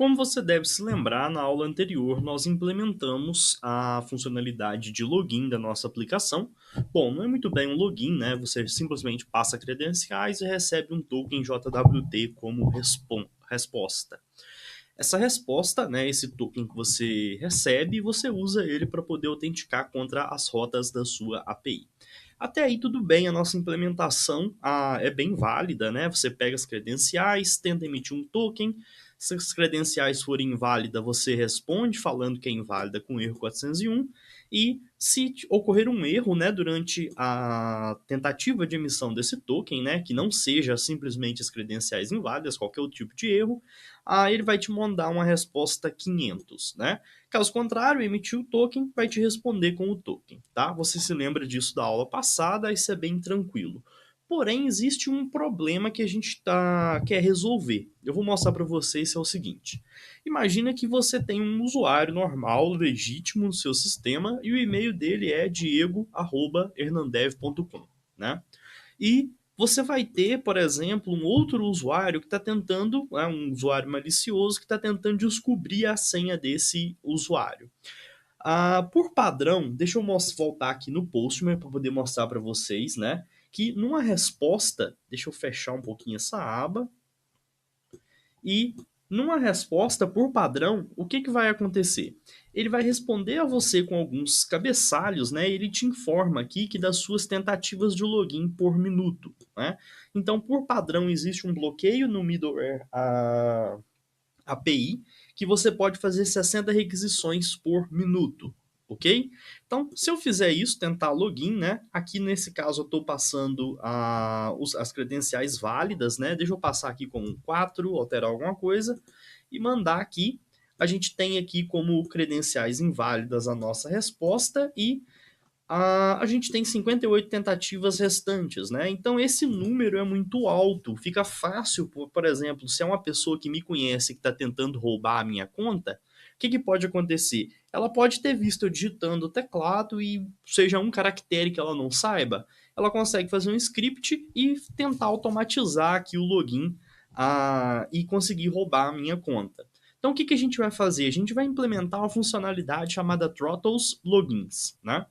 Como você deve se lembrar, na aula anterior nós implementamos a funcionalidade de login da nossa aplicação. Bom, não é muito bem um login, né? Você simplesmente passa credenciais e recebe um token JWT como resposta. Essa resposta, né, esse token que você recebe, você usa ele para poder autenticar contra as rotas da sua API. Até aí tudo bem, a nossa implementação é bem válida, né? Você pega as credenciais, tenta emitir um token, se as credenciais forem inválidas, você responde falando que é inválida com erro 401, e se ocorrer um erro, né, durante a tentativa de emissão desse token, né, que não seja simplesmente as credenciais inválidas, qualquer outro tipo de erro, ele vai te mandar uma resposta 500, né? Caso contrário, emitir o token vai te responder com o token, tá? Você se lembra disso da aula passada, isso é bem tranquilo. Porém, existe um problema que a gente quer resolver. Eu vou mostrar para vocês é o seguinte. Imagina que você tem um usuário normal, legítimo no seu sistema, e o e-mail dele é diego@hernandev.com, né? E você vai ter, por exemplo, um outro usuário que está tentando, um usuário malicioso que está tentando descobrir a senha desse usuário. Por padrão, deixa eu voltar aqui no Postman para poder mostrar para vocês, né? Que numa resposta, deixa eu fechar um pouquinho essa aba, e numa resposta por padrão, o que vai acontecer? Ele vai responder a você com alguns cabeçalhos, né? Ele te informa aqui que das suas tentativas de login por minuto, né? Então, por padrão, existe um bloqueio no middleware API que você pode fazer 60 requisições por minuto, ok? Então, se eu fizer isso, tentar login, né? Aqui nesse caso eu estou passando as credenciais válidas, né? Deixa eu passar aqui com 4, alterar alguma coisa e mandar aqui. A gente tem aqui como credenciais inválidas a nossa resposta e a gente tem 58 tentativas restantes, né? Então esse número é muito alto. Fica fácil, por exemplo, se é uma pessoa que me conhece que está tentando roubar a minha conta, o que pode acontecer? Ela pode ter visto eu digitando o teclado e seja um caractere que ela não saiba, ela consegue fazer um script e tentar automatizar aqui o login e conseguir roubar a minha conta. Então o que a gente vai fazer? A gente vai implementar uma funcionalidade chamada Throttles Logins, né?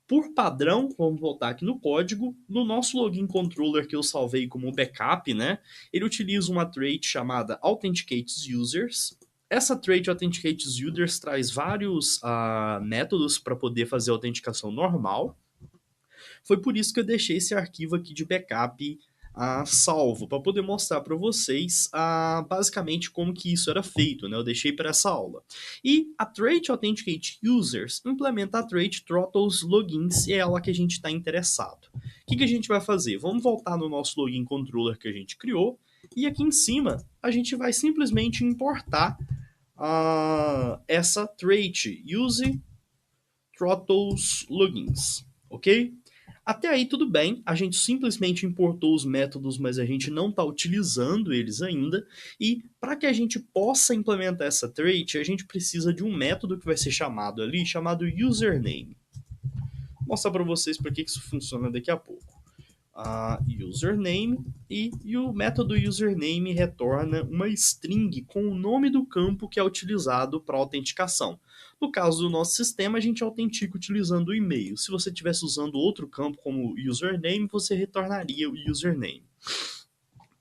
Por padrão, vamos voltar aqui no código, no nosso login controller que eu salvei como backup, né? Ele utiliza uma trait chamada Authenticates Users. Essa trait Authenticates Users traz vários métodos para poder fazer a autenticação normal. Foi por isso que eu deixei esse arquivo aqui de backup salvo, para poder mostrar para vocês basicamente como que isso era feito, né? Eu deixei para essa aula. E a trait Authenticate Users implementa a trait Throttles Logins e é ela que a gente está interessado. O que a gente vai fazer? Vamos voltar no nosso login controller que a gente criou e aqui em cima a gente vai simplesmente importar essa trait Use Throttles Logins, ok? Até aí tudo bem, a gente simplesmente importou os métodos, mas a gente não está utilizando eles ainda. E para que a gente possa implementar essa trait, a gente precisa de um método que vai ser chamado ali, chamado username. Vou mostrar para vocês para que isso funciona daqui a pouco. Username e o método username retorna uma string com o nome do campo que é utilizado para autenticação. No caso do nosso sistema, a gente autentica utilizando o e-mail. Se você estivesse usando outro campo como username, você retornaria o username.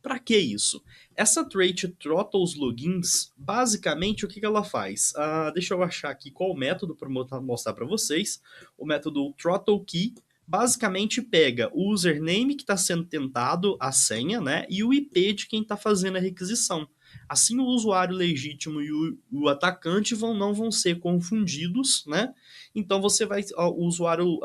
Para que isso? Essa trait Throttles Logins, basicamente o que ela faz? Deixa eu achar aqui qual o método para mostrar para vocês. O método Throttle Key basicamente pega o username que está sendo tentado, a senha, né, e o IP de quem está fazendo a requisição. Assim, o usuário legítimo e o atacante não vão ser confundidos, né? Então, o usuário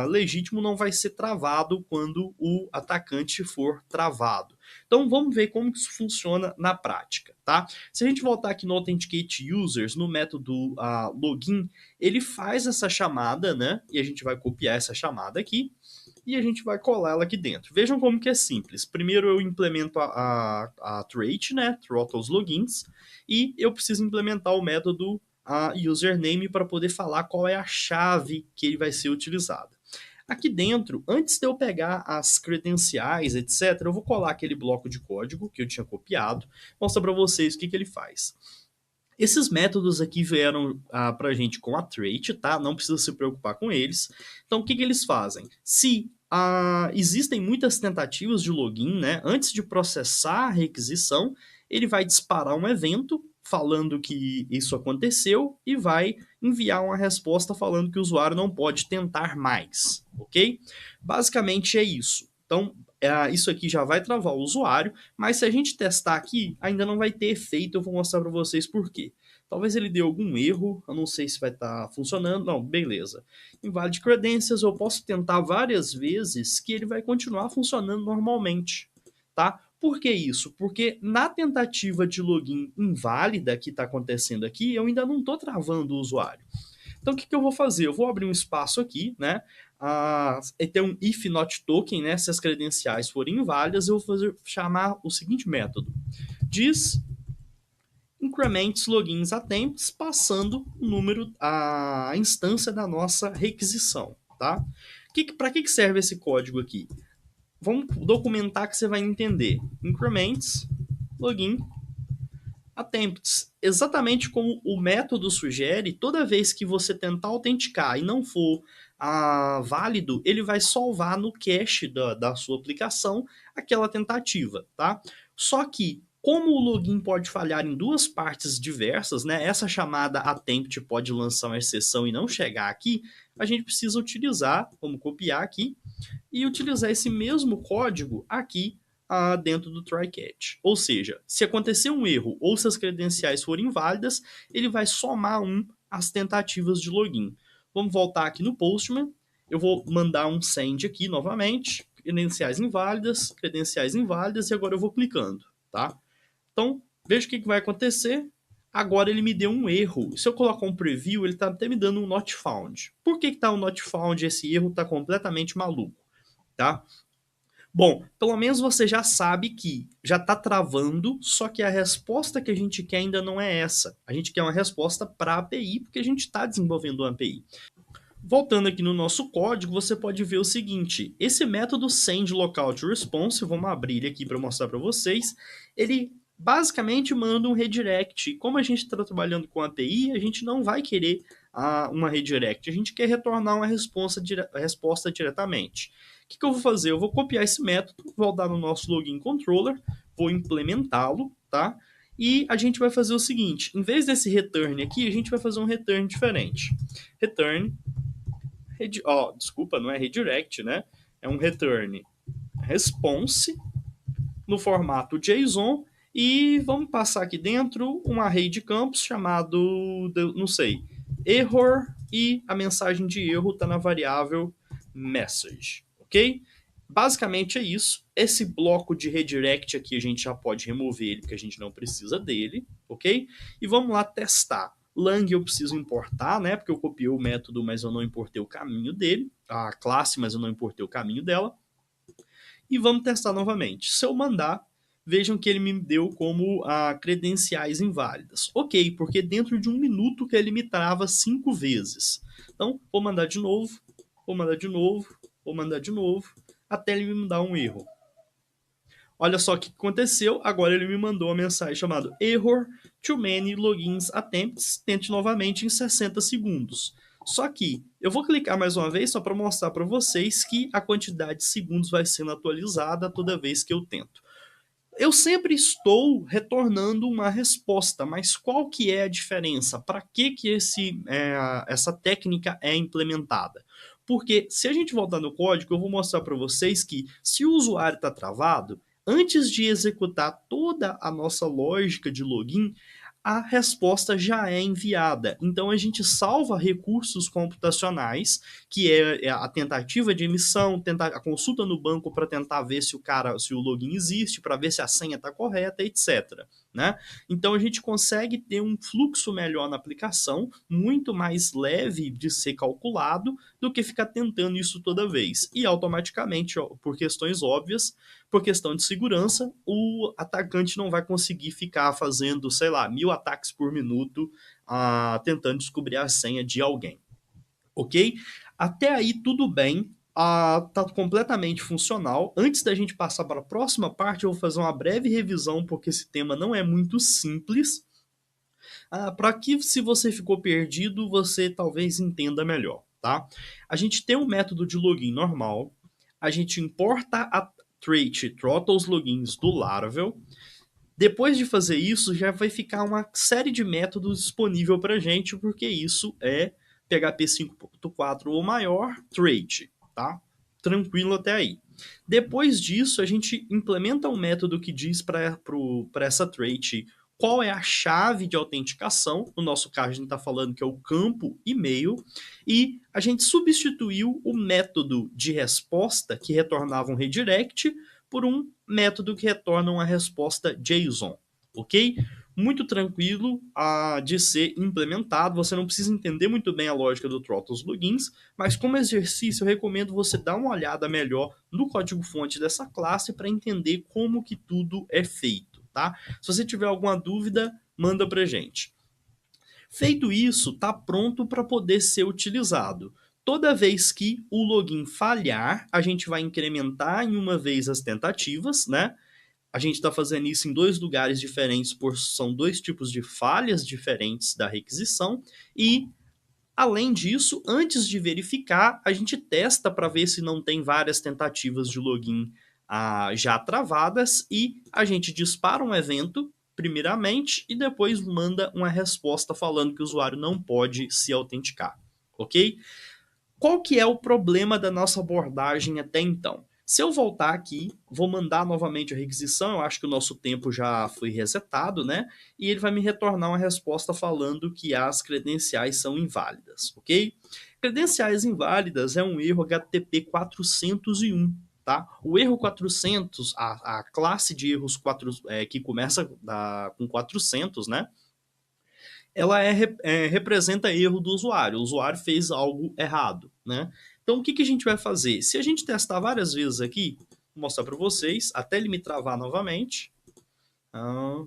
legítimo não vai ser travado quando o atacante for travado. Então, vamos ver como isso funciona na prática, tá? Se a gente voltar aqui no Authenticate Users, no método login, ele faz essa chamada, né? E a gente vai copiar essa chamada aqui e a gente vai colar ela aqui dentro. Vejam como que é simples. Primeiro eu implemento a trait, né? Throttles Logins, e eu preciso implementar o método username para poder falar qual é a chave que ele vai ser utilizada. Aqui dentro, antes de eu pegar as credenciais, etc., eu vou colar aquele bloco de código que eu tinha copiado, mostrar para vocês o que ele faz. Esses métodos aqui vieram para a gente com a trait, tá? Não precisa se preocupar com eles. Então, o que, que eles fazem? Se existem muitas tentativas de login, né? Antes de processar a requisição, ele vai disparar um evento falando que isso aconteceu e vai enviar uma resposta falando que o usuário não pode tentar mais, ok? Basicamente é isso. Então, isso aqui já vai travar o usuário, mas se a gente testar aqui, ainda não vai ter efeito. Eu vou mostrar para vocês por quê. Talvez ele dê algum erro, eu não sei se vai estar funcionando. Não, beleza. Invalid credentials, eu posso tentar várias vezes que ele vai continuar funcionando normalmente, tá? Por que isso? Porque na tentativa de login inválida que está acontecendo aqui, eu ainda não estou travando o usuário. Então, o que, que eu vou fazer? Eu vou abrir um espaço aqui, né? Tem um if not token, né? Se as credenciais forem inválidas, eu vou chamar o seguinte método. Diz increments logins attempts, passando o número, a instância da nossa requisição, tá? Para que serve esse código aqui? Vamos documentar que você vai entender. Increments login attempts. Exatamente como o método sugere, toda vez que você tentar autenticar e não for válido, ele vai salvar no cache da sua aplicação aquela tentativa, tá? Só que, como o login pode falhar em duas partes diversas, né? Essa chamada attempt pode lançar uma exceção e não chegar aqui, a gente precisa utilizar, vamos copiar aqui, e utilizar esse mesmo código aqui dentro do try-catch. Ou seja, se acontecer um erro ou se as credenciais forem inválidas, ele vai somar às tentativas de login. Vamos voltar aqui no Postman. Eu vou mandar um send aqui novamente. Credenciais inválidas, e agora eu vou clicando, tá? Então, veja o que vai acontecer. Agora ele me deu um erro. Se eu colocar um preview, ele está até me dando um not found. Por que está um not found? Esse erro está completamente maluco, tá? Bom, pelo menos você já sabe que já está travando, só que a resposta que a gente quer ainda não é essa. A gente quer uma resposta para a API, porque a gente está desenvolvendo uma API. Voltando aqui no nosso código, você pode ver o seguinte: esse método sendLocalToResponse, vamos abrir ele aqui para mostrar para vocês, ele basicamente manda um redirect. Como a gente está trabalhando com API, a gente não vai querer uma redirect, a gente quer retornar uma resposta diretamente. O que eu vou fazer? Eu vou copiar esse método, vou dar no nosso login controller, vou implementá-lo, tá? E a gente vai fazer o seguinte: em vez desse return aqui, a gente vai fazer um return diferente. Return desculpa, não é redirect, né? É um return response no formato JSON e vamos passar aqui dentro um array de campos chamado, não sei, error, e a mensagem de erro está na variável message, ok? Basicamente é isso. Esse bloco de redirect aqui a gente já pode remover ele, porque a gente não precisa dele, ok? E vamos lá testar. Lang eu preciso importar, né? Porque eu copiei o método, mas eu não importei o caminho dele. A classe, mas eu não importei o caminho dela. E vamos testar novamente. Se eu mandar, vejam que ele me deu como credenciais inválidas. Ok, porque dentro de 1 minuto que ele me trava 5 vezes. Então, vou mandar de novo, vou mandar de novo, vou mandar de novo, até ele me dar um erro. Olha só o que aconteceu. Agora ele me mandou uma mensagem chamada Error, too many logins attempts. Tente novamente em 60 segundos. Só que eu vou clicar mais uma vez só para mostrar para vocês que a quantidade de segundos vai sendo atualizada toda vez que eu tento. Eu sempre estou retornando uma resposta, mas qual que é a diferença? Para que essa técnica é implementada? Porque se a gente voltar no código, eu vou mostrar para vocês que se o usuário está travado, antes de executar toda a nossa lógica de login, a resposta já é enviada. Então a gente salva recursos computacionais, que é a tentativa de emissão, a consulta no banco para tentar ver se o login existe, para ver se a senha está correta, etc. Né? Então a gente consegue ter um fluxo melhor na aplicação, muito mais leve de ser calculado do que ficar tentando isso toda vez. E automaticamente, por questões óbvias, por questão de segurança, o atacante não vai conseguir ficar fazendo, sei lá, 1000 ataques por minuto tentando descobrir a senha de alguém. Ok? Até aí tudo bem. Tá completamente funcional. Antes da gente passar para a próxima parte, eu vou fazer uma breve revisão, porque esse tema não é muito simples. Para que, se você ficou perdido, você talvez entenda melhor, tá? A gente tem um método de login normal, a gente importa a trait throttles logins do Laravel. Depois de fazer isso, já vai ficar uma série de métodos disponível para a gente, porque isso é PHP 5.4 ou maior, trait, tá? Tranquilo até aí. Depois disso, a gente implementa um método que diz para essa trait qual é a chave de autenticação. No nosso caso, a gente está falando que é o campo e-mail. E a gente substituiu o método de resposta, que retornava um redirect, por um método que retorna uma resposta JSON, ok? Muito tranquilo de ser implementado, você não precisa entender muito bem a lógica do Throttles Logins, mas como exercício eu recomendo você dar uma olhada melhor no código-fonte dessa classe para entender como que tudo é feito, tá? Se você tiver alguma dúvida, manda pra gente. Feito isso, está pronto para poder ser utilizado. Toda vez que o login falhar, a gente vai incrementar em uma vez as tentativas, né? A gente está fazendo isso em dois lugares diferentes, são dois tipos de falhas diferentes da requisição. E, além disso, antes de verificar, a gente testa para ver se não tem várias tentativas de login já travadas e a gente dispara um evento primeiramente e depois manda uma resposta falando que o usuário não pode se autenticar, ok? Qual que é o problema da nossa abordagem até então? Se eu voltar aqui, vou mandar novamente a requisição, eu acho que o nosso tempo já foi resetado, né? E ele vai me retornar uma resposta falando que as credenciais são inválidas, ok? Credenciais inválidas é um erro HTTP 401, tá? O erro 400, a classe de erros que começa com 400, né? Ela representa erro do usuário. O usuário fez algo errado, né? Então, o que, que a gente vai fazer? Se a gente testar várias vezes aqui, vou mostrar para vocês, até ele me travar novamente.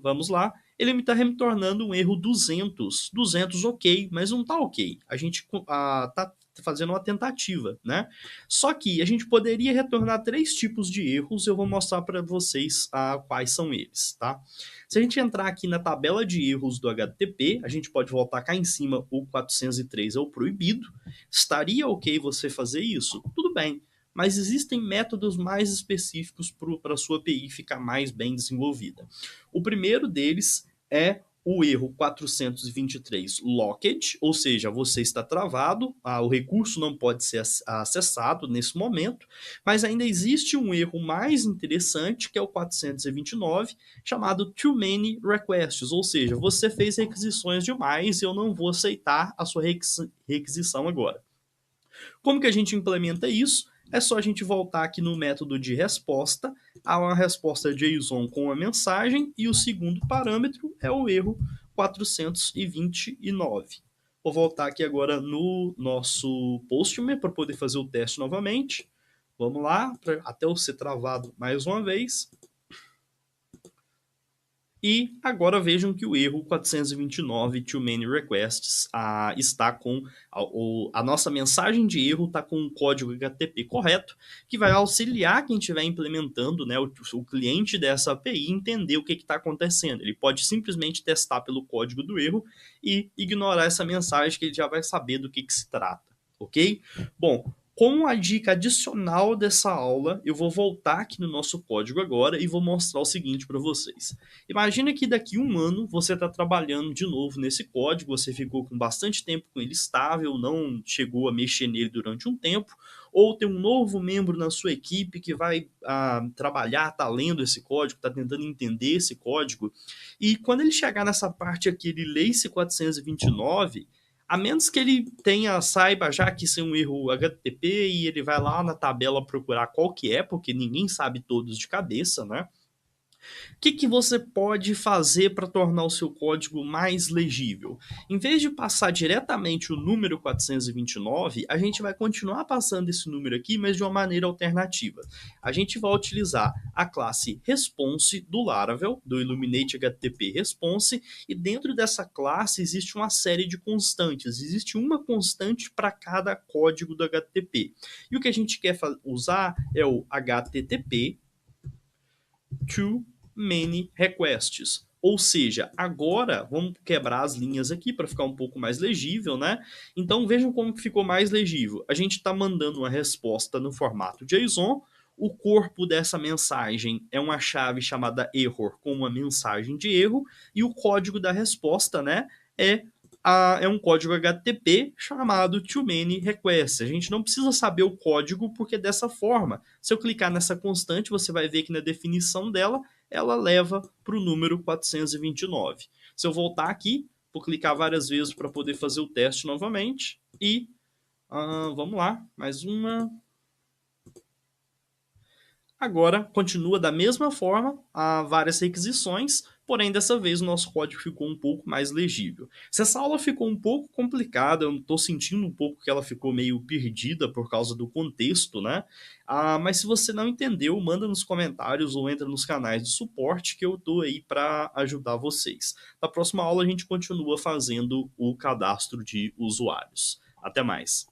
Vamos lá. Ele está retornando um erro 200. 200 ok, mas não está ok. A gente está fazendo uma tentativa, né? Só que a gente poderia retornar três tipos de erros. Eu vou mostrar para vocês quais são eles, tá? Se a gente entrar aqui na tabela de erros do HTTP, a gente pode voltar cá em cima, o 403 é o proibido. Estaria ok você fazer isso? Tudo bem. Mas existem métodos mais específicos para a sua API ficar mais bem desenvolvida. O primeiro deles é o erro 423 locked, ou seja, você está travado, o recurso não pode ser acessado nesse momento, mas ainda existe um erro mais interessante, que é o 429, chamado too many requests, ou seja, você fez requisições demais e eu não vou aceitar a sua requisição agora. Como que a gente implementa isso? É só a gente voltar aqui no método de resposta, há uma resposta JSON com a mensagem e o segundo parâmetro é o erro 429. Vou voltar aqui agora no nosso Postman para poder fazer o teste novamente. Vamos lá, até eu ser travado mais uma vez. E agora vejam que o erro 429 too many requests está com a nossa mensagem de erro está com o código HTTP correto, que vai auxiliar quem estiver implementando, né, o cliente dessa API entender o que está acontecendo. Ele pode simplesmente testar pelo código do erro e ignorar essa mensagem que ele já vai saber do que se trata, ok? Bom, com a dica adicional dessa aula, eu vou voltar aqui no nosso código agora e vou mostrar o seguinte para vocês. Imagina que daqui a um ano você está trabalhando de novo nesse código, você ficou com bastante tempo com ele estável, não chegou a mexer nele durante um tempo, ou tem um novo membro na sua equipe que vai trabalhar, está lendo esse código, está tentando entender esse código, e quando ele chegar nessa parte aqui, ele lê esse 429, a menos que ele saiba já que isso é um erro HTTP e ele vai lá na tabela procurar qual que é, porque ninguém sabe todos de cabeça, né? O que você pode fazer para tornar o seu código mais legível? Em vez de passar diretamente o número 429, a gente vai continuar passando esse número aqui, mas de uma maneira alternativa. A gente vai utilizar a classe response do Laravel, do Illuminate HTTP Response, e dentro dessa classe existe uma série de constantes. Existe uma constante para cada código do HTTP. E o que a gente quer usar é o HTTP to many requests. Ou seja, agora vamos quebrar as linhas aqui para ficar um pouco mais legível, né? Então vejam como ficou mais legível. A gente está mandando uma resposta no formato JSON. O corpo dessa mensagem é uma chave chamada error com uma mensagem de erro e o código da resposta, né, é um código HTTP chamado Too Many Requests. A gente não precisa saber o código porque dessa forma, se eu clicar nessa constante, você vai ver que na definição dela ela leva para o número 429. Se eu voltar aqui, vou clicar várias vezes para poder fazer o teste novamente e vamos lá, mais uma. Agora continua da mesma forma, há várias requisições, porém dessa vez o nosso código ficou um pouco mais legível. Se essa aula ficou um pouco complicada, eu estou sentindo um pouco que ela ficou meio perdida por causa do contexto, né? Mas se você não entendeu, manda nos comentários ou entra nos canais de suporte que eu estou aí para ajudar vocês. Na próxima aula a gente continua fazendo o cadastro de usuários. Até mais!